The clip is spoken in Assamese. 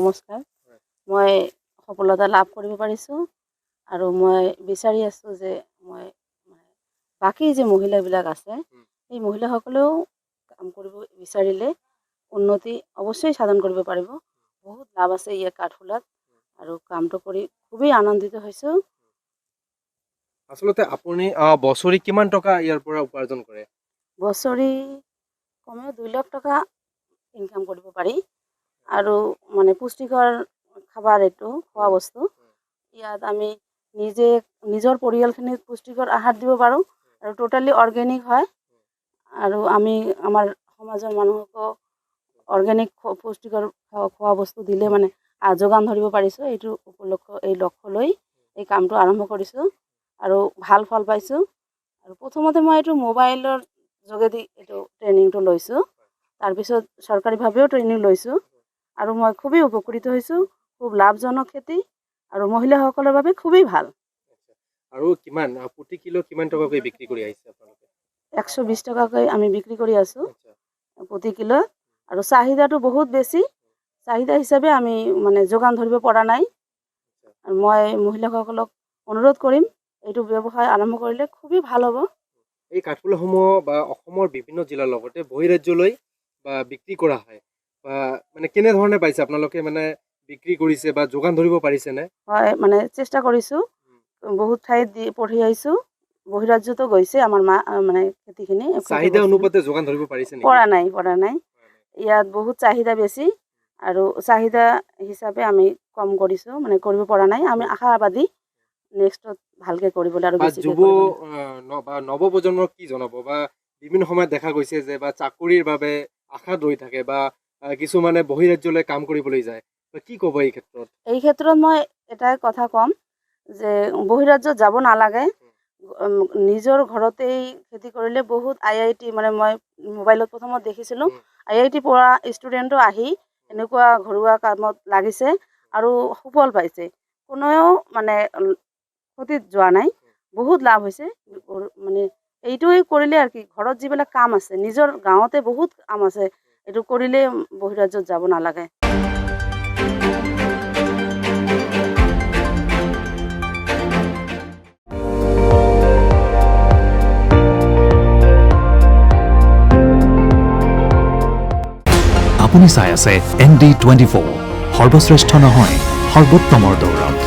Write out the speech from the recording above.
নমস্কাৰ। মই সফলতা লাভ কৰিব পাৰিছোঁ আৰু মই বিচাৰি আছোঁ যে মই বাকী যে মহিলাবিলাক আছে এই মহিলাসকলেও কাম কৰিব বিচাৰিলে উন্নতি অৱশ্যই সাধন কৰিব পাৰিব। বহুত লাভ আছে ইয়াৰ কাঠফুলাত আৰু কামটো কৰি খুবেই আনন্দিত হৈছোঁ। আচলতে আপুনি বছৰি কিমান টকা ইয়াৰ পৰা উপাৰ্জন কৰে? বছৰি কমেও 2 লাখ টকা ইনকাম কৰিব পাৰি আৰু মানে পুষ্টিকৰ খাবাৰ এইটো খোৱা বস্তু ইয়াত আমি নিজে নিজৰ পৰিয়ালখিনিক পুষ্টিকৰ আহাৰ দিব পাৰোঁ আৰু টোটালি অৰ্গেনিক হয় আৰু আমি আমাৰ সমাজৰ মানুহকো অৰ্গেনিক পুষ্টিকৰ খোৱা বস্তু দিলে মানে যোগান ধৰিব পাৰিছোঁ। এইটো এই লক্ষ্য লৈ এই কামটো আৰম্ভ কৰিছোঁ আৰু ভাল ফল পাইছোঁ। আৰু প্ৰথমতে মই এইটো মোবাইলৰ যোগেদি এইটো ট্ৰেইনিংটো লৈছোঁ, তাৰপিছত চৰকাৰীভাৱেও ট্ৰেইনিং লৈছোঁ আৰু মই খুবেই উপকৃত হৈছোঁ। খুব লাভজনক খেতি আৰু মহিলাসকলৰ বাবে খুবেই ভাল। আৰু কিমান প্ৰতি কিলো কিমান টকাকৈ বিক্ৰী কৰি আহিছে আপোনালোকে? 120 টকাকৈ আমি বিক্ৰী কৰি আছোঁ প্ৰতি কিলো আৰু চাহিদাটো বহুত বেছি। চাহিদা হিচাপে আমি মানে যোগান ধৰিব পৰা নাই। মই মহিলাসকলক অনুৰোধ কৰিম এইটো ব্যৱসায় আৰম্ভ কৰিলে খুবেই ভাল হ'ব। এই কাঠফুলাসমূহ বা অসমৰ বিভিন্ন জিলাৰ লগতে বহিৰাজ্যলৈ বা বিক্ৰী কৰা হয় বা মানে কেনেধৰণে পাইছে আপোনালোকে, মানে বিক্ৰী কৰিছে বা যোগান ধৰিব পাৰিছেনে? হয়, মানে চেষ্টা কৰিছোঁ, বহুত ঠাইত দি পঠিয়াইছোঁ, বহিৰাজ্যতো গৈছে আমাৰ মানে খেতিখিনি। চাহিদা অনুপাতে যোগান ধৰিব পাৰিছে নেকি? পৰা নাই। ইয়াত বহুত চাহিদা বেছি আৰু চাহিদা হিচাপে আমি কম কৰিছোঁ, মানে কৰিব পৰা নাই। আমি আশাবাদী নেক্সটত ভালকৈ কৰিবলৈ আৰু বেছিকৈ বা নৱপ্ৰজন্মক কি জনাব? বা বিভিন্ন সময়ত দেখা গৈছে যে বা চাকৰিৰ বাবে আশাত ৰৈ থাকে বা কিছুমানে বহিৰাজ্যলৈ কাম কৰিবলৈ যায়, কি ক'ব এই ক্ষেত্ৰত? এই ক্ষেত্ৰত মই এটাই কথা ক'ম যে বহিৰাজ্যত যাব নালাগে। নিজৰ ঘৰতেই খেতি কৰিলে বহুত IIT, মানে মই মোবাইলত প্ৰথমত দেখিছিলোঁ IIT পঢ়া ষ্টুডেণ্টো আহি এনেকুৱা ঘৰুৱা কামত লাগিছে আৰু সুফল পাইছে। কোনেও মানে ক্ষতিত যোৱা নাই, বহুত লাভ হৈছে। মানে এইটোৱে কৰিলে আৰু কি, ঘৰত যিবিলাক কাম আছে নিজৰ গাঁৱতে বহুত কাম আছে, এইটো কৰিলে বহিৰাজ্যত যাব নালাগে। আপুনি চাই আছে ND24, সৰ্বশ্ৰেষ্ঠ নহয় সৰ্বোত্তমৰ দৌৰত।